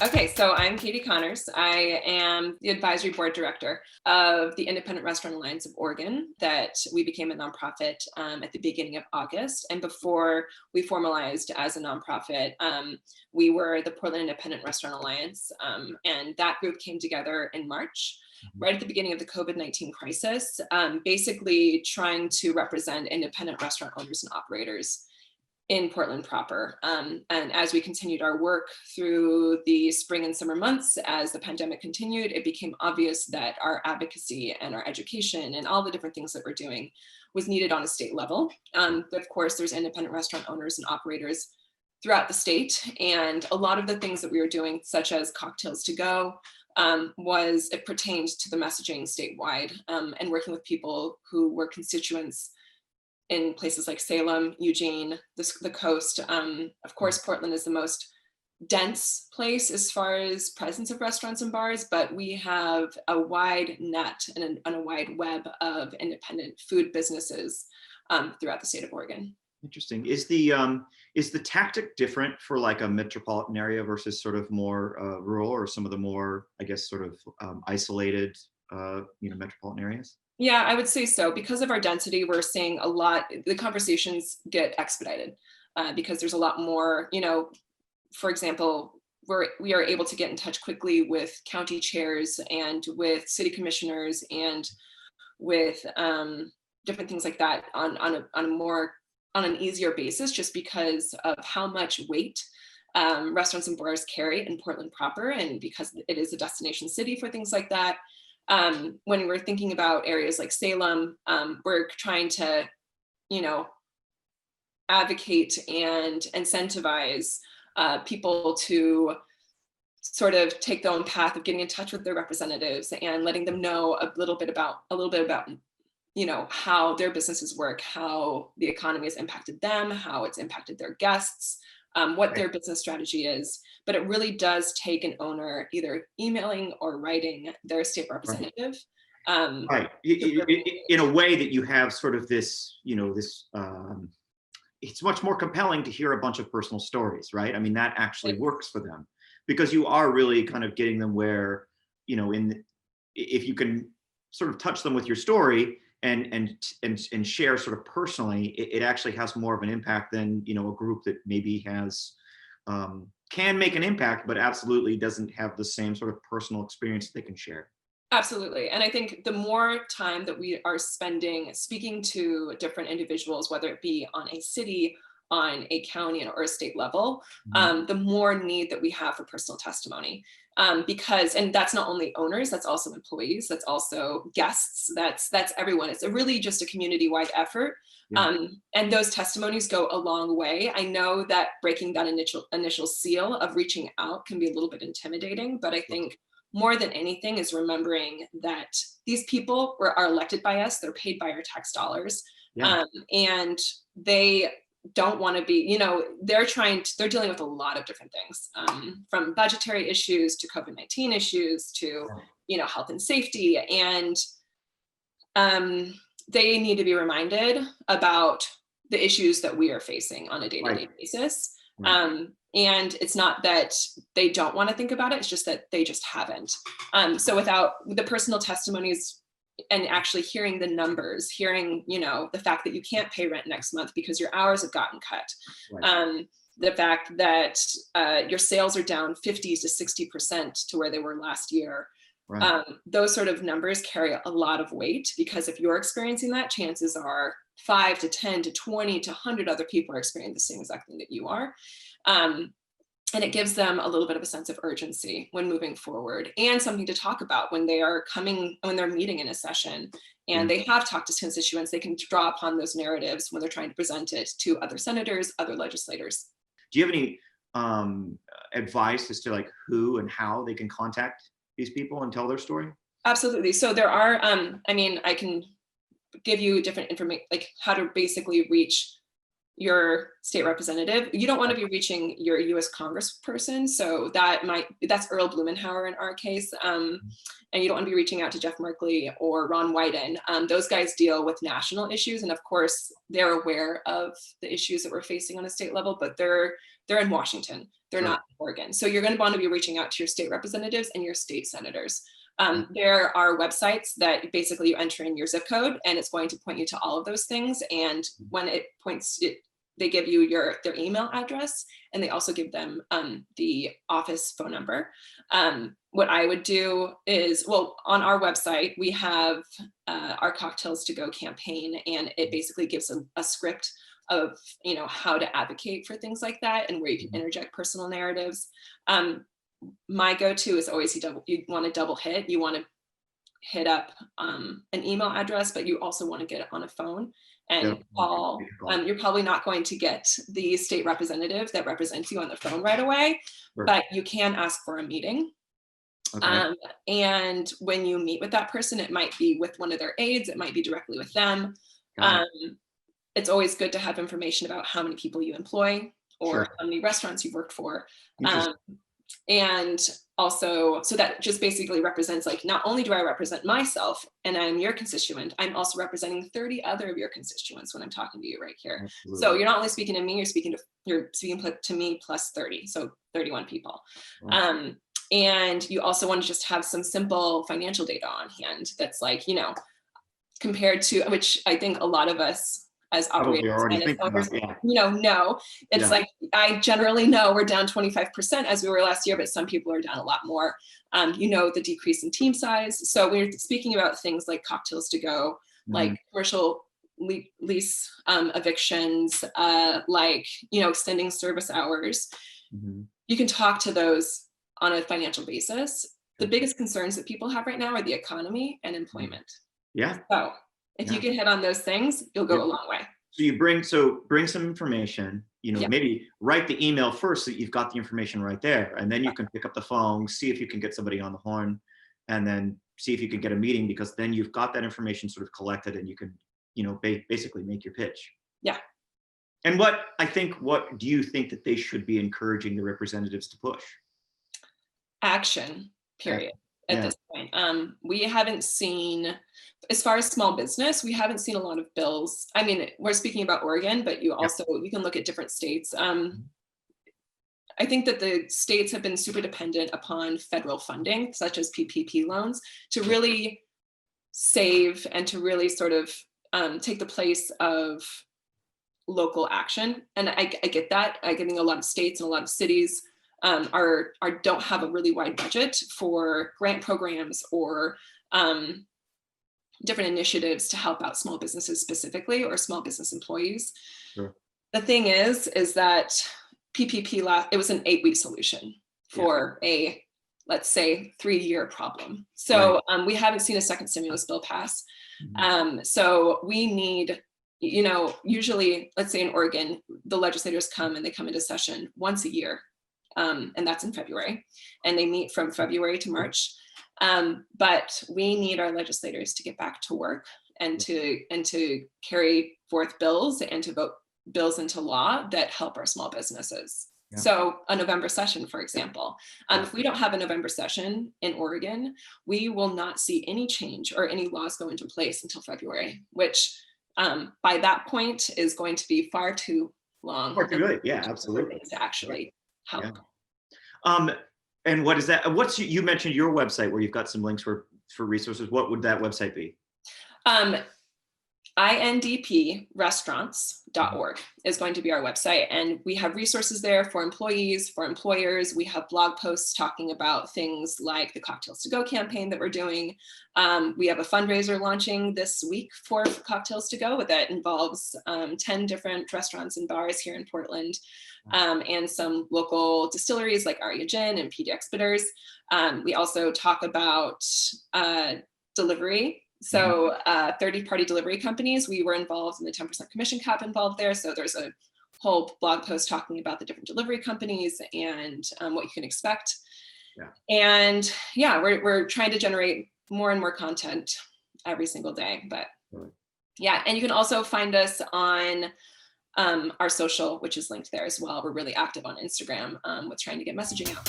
Okay, so I'm Katy Connors. I am the advisory board director of the Independent Restaurant Alliance of Oregon, that we became a nonprofit at the beginning of August. And before we formalized as a nonprofit, we were the Portland Independent Restaurant Alliance. And that group came together in March, right at the beginning of the COVID-19 crisis, basically trying to represent independent restaurant owners and operators in Portland proper. And as we continued our work through the spring and summer months, as the pandemic continued, it became obvious that our advocacy and our education and all the different things that we're doing was needed on a state level. But of course, there's independent restaurant owners and operators throughout the state. And a lot of the things that we were doing, such as cocktails to go, it pertained to the messaging statewide, and working with people who were constituents in places like Salem, Eugene, the coast. Of course, Portland is the most dense place as far as presence of restaurants and bars, but we have a wide net and a wide web of independent food businesses throughout the state of Oregon. Interesting. Is the tactic different for like a metropolitan area versus sort of more rural, or some of the more, I guess, sort of isolated, metropolitan areas? Yeah, I would say so. Because of our density, we're seeing a lot, the conversations get expedited because there's a lot more, for example, we are able to get in touch quickly with county chairs and with city commissioners and with different things like that on an easier basis, just because of how much weight restaurants and bars carry in Portland proper, and because it is a destination city for things like that. When we're thinking about areas like Salem, we're trying to, advocate and incentivize people to sort of take their own path of getting in touch with their representatives and letting them know a little bit about, how their businesses work, how the economy has impacted them, how it's impacted their guests, what their business strategy is. But it really does take an owner either emailing or writing their state representative. Right. In a way that you have sort of this, it's much more compelling to hear a bunch of personal stories, right? I mean, that actually works for them, because you are really kind of getting them where, if you can sort of touch them with your story and share sort of personally, it actually has more of an impact than, a group that maybe has, can make an impact, but absolutely doesn't have the same sort of personal experience they can share. Absolutely. And I think the more time that we are spending speaking to different individuals, whether it be on a city, on a county, or a state level, the more need that we have for personal testimony. Because, and that's not only owners, that's also employees, that's also guests, that's everyone. It's really just a community-wide effort. Yeah. And those testimonies go a long way. I know that breaking that initial seal of reaching out can be a little bit intimidating, but I think more than anything is remembering that these people are elected by us, they're paid by our tax dollars, and they don't want to be, they're dealing with a lot of different things, from budgetary issues to COVID-19 issues to, health and safety. And they need to be reminded about the issues that we are facing on a day-to-day basis. And it's not that they don't want to think about it, it's just that they just haven't. So without the personal testimonies and actually hearing the numbers, hearing, the fact that you can't pay rent next month because your hours have gotten cut, the fact that your sales are down 50 to 60% to where they were last year. Those sort of numbers carry a lot of weight, because if you're experiencing that, chances are 5 to 10 to 20 to 100 other people are experiencing the same exact thing that you are. And it gives them a little bit of a sense of urgency when moving forward, and something to talk about when they're meeting in a session and they have talked to constituents. They can draw upon those narratives when they're trying to present it to other senators, other legislators. Do you have any advice as to like who and how they can contact these people and tell their story? Absolutely. So there are, I can give you different information, like how to basically reach your state representative. You don't want to be reaching your US congressperson. So that's Earl Blumenauer in our case. And you don't want to be reaching out to Jeff Merkley or Ron Wyden. Those guys deal with national issues. And of course, they're aware of the issues that we're facing on a state level, but they're in Washington. They're not in Oregon. So you're going to want to be reaching out to your state representatives and your state senators. There are websites that basically you enter in your zip code and it's going to point you to all of those things. And when it points, they give you their email address, and they also give them the office phone number. What I would do is, well, on our website, we have our Cocktails to Go campaign, and it basically gives a script of, how to advocate for things like that and where you can interject personal narratives. My go-to is always you want to double hit. You want to hit up an email address, but you also want to get it on a phone and call. You're probably not going to get the state representative that represents you on the phone right away, but you can ask for a meeting. Okay. And when you meet with that person, it might be with one of their aides, it might be directly with them. It's always good to have information about how many people you employ or how many restaurants you've worked for. And also, so that just basically represents, like, not only do I represent myself and I'm your constituent, I'm also representing 30 other of your constituents when I'm talking to you right here. Absolutely. So you're not only speaking to me, you're speaking to me plus 30, so 31 people. Wow. And you also want to just have some simple financial data on hand that's like, compared to, which I think a lot of us as operators and as owners, know. It's like, I generally know we're down 25% as we were last year, but some people are down a lot more. The decrease in team size. So we're speaking about things like Cocktails to Go, like commercial lease evictions, extending service hours. You can talk to those on a financial basis. The biggest concerns that people have right now are the economy and employment. Yeah. So if you can hit on those things, you'll go a long way. So you bring some information, maybe write the email first so that you've got the information right there. And then you can pick up the phone, see if you can get somebody on the horn, and then see if you can get a meeting, because then you've got that information sort of collected and you can, basically make your pitch. Yeah. And what do you think that they should be encouraging the representatives to push? Action, period. At this point, we haven't seen, as far as small business, we haven't seen a lot of bills. I mean, we're speaking about Oregon, but you can look at different states. I think that the states have been super dependent upon federal funding, such as PPP loans, to really save and to really sort of take the place of local action. And I get that. I think a lot of states and a lot of cities don't have a really wide budget for grant programs or different initiatives to help out small businesses specifically, or small business employees. Sure. The thing is that PPP it was an 8-week solution for a, let's say, 3-year problem. So we haven't seen a second stimulus bill pass. So we need, usually, let's say in Oregon, the legislators come into session once a year. And that's in February, and they meet from February to March. But we need our legislators to get back to work and to carry forth bills and to vote bills into law that help our small businesses. Yeah. So a November session, for example, if we don't have a November session in Oregon, we will not see any change or any laws go into place until February, which by that point is going to be far too long. Far too good. Yeah, absolutely. To actually help. Yeah. And what is that? You mentioned your website where you've got some links for resources. What would that website be? INDPrestaurants.org is going to be our website. And we have resources there for employees, for employers. We have blog posts talking about things like the Cocktails to Go campaign that we're doing. We have a fundraiser launching this week for Cocktails to Go that involves 10 different restaurants and bars here in Portland, and some local distilleries like Aria Gin and PDX Bitters. We also talk about delivery. So 30-party delivery companies, we were involved in the 10% commission cap involved there. So there's a whole blog post talking about the different delivery companies and what you can expect. Yeah. And we're trying to generate more and more content every single day. But yeah, and you can also find us on our social, which is linked there as well. We're really active on Instagram with trying to get messaging out.